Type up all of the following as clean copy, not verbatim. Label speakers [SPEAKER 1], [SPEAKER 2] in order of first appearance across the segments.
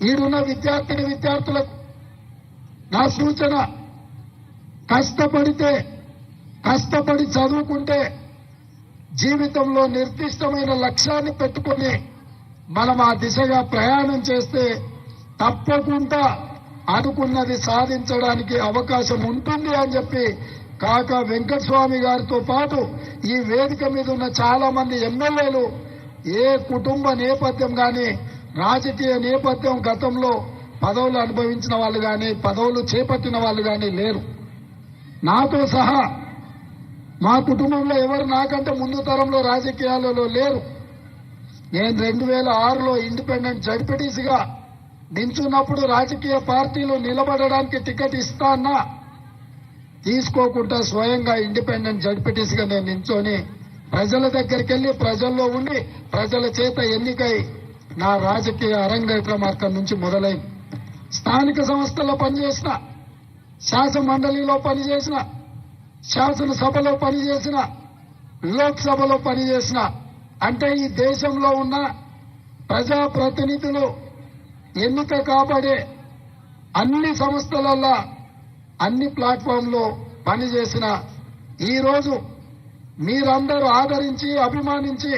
[SPEAKER 1] ఈడున్న విద్యార్థులకు నా సూచన, కష్టపడి చదువుకుంటే జీవితంలో నిర్దిష్టమైన లక్ష్యాన్ని పెట్టుకొని మనం ఆ దిశగా ప్రయాణం చేస్తే తప్పకుండా అనుకున్నది సాధించడానికి అవకాశం ఉంటుంది అని చెప్పి కాక వెంకటస్వామి గారితో పాటు ఈ వేదిక మీద ఉన్న చాలా మంది ఎమ్మెల్యేలు ఏ కుటుంబ నేపథ్యం కానీ రాజకీయ నేపథ్యం గతంలో పదవులు అనుభవించిన వాళ్ళు కానీ పదవులు చేపట్టిన వాళ్ళు కానీ లేరు. నాతో సహా మా కుటుంబంలో ఎవరు నాకంటే ముందు తరంలో రాజకీయాలలో లేరు. నేను 2006లో ఇండిపెండెంట్ జడ్పీటీసీగా నించున్నప్పుడు రాజకీయ పార్టీలు నిలబడడానికి టికెట్ ఇస్తానా తీసుకోకుండా స్వయంగా ఇండిపెండెంట్ జడ్పీటీసీగా నేను నించొని ప్రజల దగ్గరికి వెళ్లి ప్రజల్లో ఉండి ప్రజల చేత ఎన్నికై నా రాజకీయ అరంగేట్రం అక్కడి నుంచి మొదలైంది. స్థానిక సంస్థల్లో పనిచేసిన, శాసన మండలిలో పనిచేసిన, శాసనసభలో పనిచేసిన, లోక్సభలో పనిచేసిన, అంటే ఈ దేశంలో ఉన్న ప్రజాప్రతినిధులు ఎన్నిక కాబడే అన్ని సంస్థలల్లో అన్ని ప్లాట్ఫామ్లో పనిచేసిన ఈరోజు మీరందరూ ఆదరించి అభిమానించి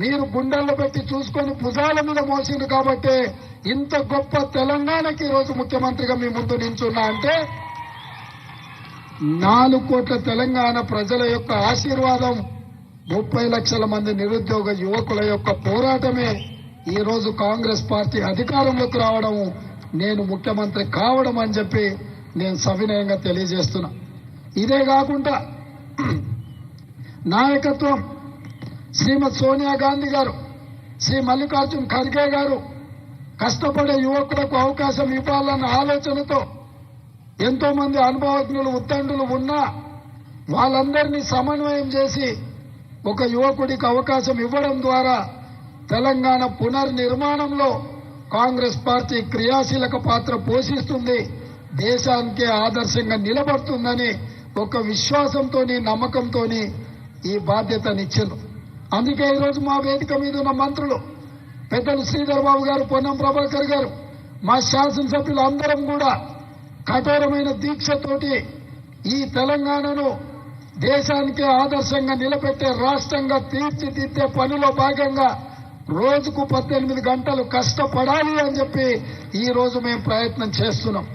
[SPEAKER 1] మీరు గుండెల్లో పెట్టి చూసుకొని భుజాల మీద మోసింది కాబట్టి ఇంత గొప్ప తెలంగాణకి ఈరోజు ముఖ్యమంత్రిగా మీ ముందు నించున్నా అంటే 4 కోట్ల తెలంగాణ ప్రజల యొక్క ఆశీర్వాదం, 30 లక్షల మంది నిరుద్యోగ యువకుల యొక్క పోరాటమే ఈరోజు కాంగ్రెస్ పార్టీ అధికారంలోకి రావడం, నేను ముఖ్యమంత్రి కావడం అని చెప్పి నేను సవినయంగా తెలియజేస్తున్నా. ఇదే కాకుండా నాయకత్వం శ్రీమతి సోనియా గాంధీ గారు, శ్రీ మల్లికార్జున్ ఖర్గే గారు కష్టపడే యువకులకు అవకాశం ఇవ్వాలన్న ఆలోచనతో ఎంతో మంది అనుభవజ్ఞులు ఉత్తండులు ఉన్నా వాళ్ళందరినీ సమన్వయం చేసి ఒక యువకుడికి అవకాశం ఇవ్వడం ద్వారా తెలంగాణ పునర్నిర్మాణంలో కాంగ్రెస్ పార్టీ క్రియాశీలక పాత్ర పోషిస్తుంది, దేశానికే ఆదర్శంగా నిలబడుతుందని ఒక విశ్వాసంతో నమ్మకంతో ఈ బాధ్యతనిచ్చింది. అందుకే ఈరోజు మా వేదిక మీద ఉన్న మంత్రులు పెద్దలు శ్రీధర్ బాబు గారు, పొన్నం ప్రభాకర్ గారు, మా శాసనసభ్యులు అందరం కూడా కఠోరమైన దీక్షతోటి ఈ తెలంగాణను దేశానికే ఆదర్శంగా నిలబెట్టే రాష్ట్రంగా తీర్చిదిద్దే పనిలో భాగంగా రోజుకు 18 గంటలు కష్టపడాలి అని చెప్పి ఈ రోజు మేము ప్రయత్నం చేస్తున్నాం.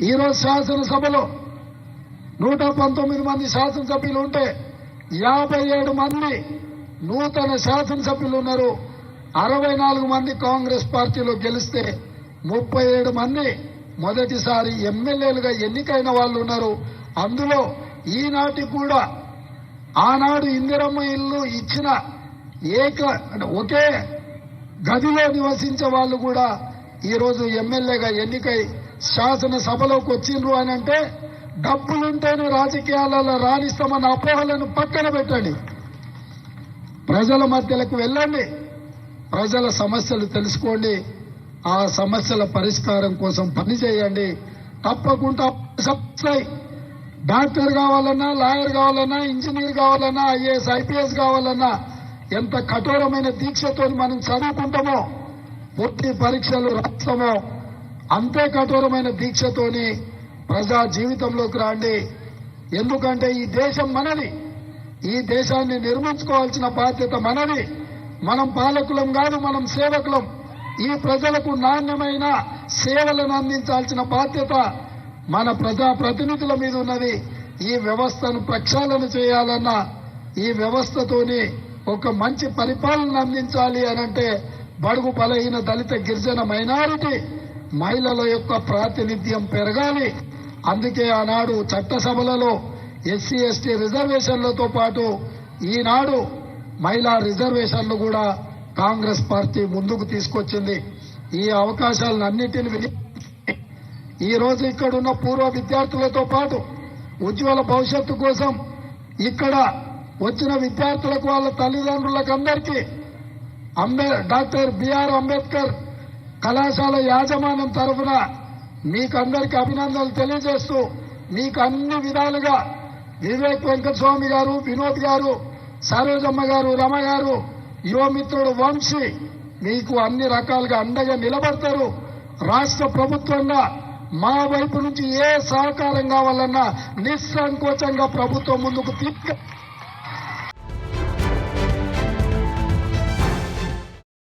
[SPEAKER 1] ఈరోజు శాసనసభలో 119 మంది శాసనసభ్యులు ఉంటే 57 మంది నూతన శాసనసభ్యులు ఉన్నారు. 64 మంది కాంగ్రెస్ పార్టీలో గెలిస్తే 37 మంది మొదటిసారి ఎమ్మెల్యేలుగా ఎన్నికైన వాళ్ళు ఉన్నారు. అందులో ఈనాటికి కూడా ఆనాడు ఇందిరమ్మ ఇల్లు ఇచ్చిన ఒకే గదిలో నివసించే వాళ్ళు కూడా ఈరోజు ఎమ్మెల్యేగా ఎన్నికై శాసనసభలోకి వచ్చిండ్రు అని అంటే డబ్బులుంటేనే రాజకీయాలలో రాణిస్తామన్న అపోహలను పక్కన పెట్టండి. ప్రజల మధ్యలకు వెళ్ళండి, ప్రజల సమస్యలు తెలుసుకోండి, ఆ సమస్యల పరిష్కారం కోసం పనిచేయండి. తప్పకుండా డాక్టర్ కావాలన్నా, లాయర్ కావాలన్నా, ఇంజనీర్ కావాలన్నా, ఐఏఎస్ ఐపీఎస్ కావాలన్నా ఎంత కఠోరమైన దీక్షతో మనం చదువుకుంటామో, పూర్తి పరీక్షలు రాస్తామో అంతే కఠోరమైన దీక్షతోని ప్రజా జీవితంలోకి రండి. ఎందుకంటే ఈ దేశం మనది, ఈ దేశాన్ని నిర్మించుకోవాల్సిన బాధ్యత మనది. మనం పాలకులం కాదు, మనం సేవకులం. ఈ ప్రజలకు నాణ్యమైన సేవలను అందించాల్సిన బాధ్యత మన ప్రజా ప్రతినిధుల మీద ఉన్నది. ఈ వ్యవస్థను ప్రక్షాళన చేయాలన్నా, ఈ వ్యవస్థతోని ఒక మంచి పరిపాలన అందించాలి అనంటే బడుగు బలహీన దళిత గిరిజన మైనారిటీ మహిళల యొక్క ప్రాతినిధ్యం పెరగాలి. అందుకే ఆనాడు చట్టసభలలో ఎస్సీ ఎస్టీ రిజర్వేషన్లతో పాటు ఈనాడు మహిళా రిజర్వేషన్లు కూడా కాంగ్రెస్ పార్టీ ముందుకు తీసుకొచ్చింది. ఈ అవకాశాలన్నింటినీ విని ఈ రోజు ఇక్కడున్న పూర్వ విద్యార్థులతో పాటు ఉజ్వల భవిష్యత్తు కోసం ఇక్కడ వచ్చిన విద్యార్థులకు వాళ్ళ తల్లిదండ్రులకు అందరికీ డాక్టర్ బిఆర్ అంబేద్కర్ కళాశాల యాజమాన్యం తరఫున మీకందరికీ అభినందనలు తెలియజేస్తూ మీకు అన్ని విధాలుగా వివేక్ వెంకటస్వామి గారు, వినోద్ గారు, సరోజమ్మ గారు, రమ గారు, యువమిత్రుడు వంశీ మీకు అన్ని రకాలుగా అండగా నిలబడతారు. రాష్ట్ర ప్రభుత్వంగా మా వైపు నుంచి ఏ సహకారం కావాలన్నా నిస్సంకోచంగా ప్రభుత్వం ముందుకు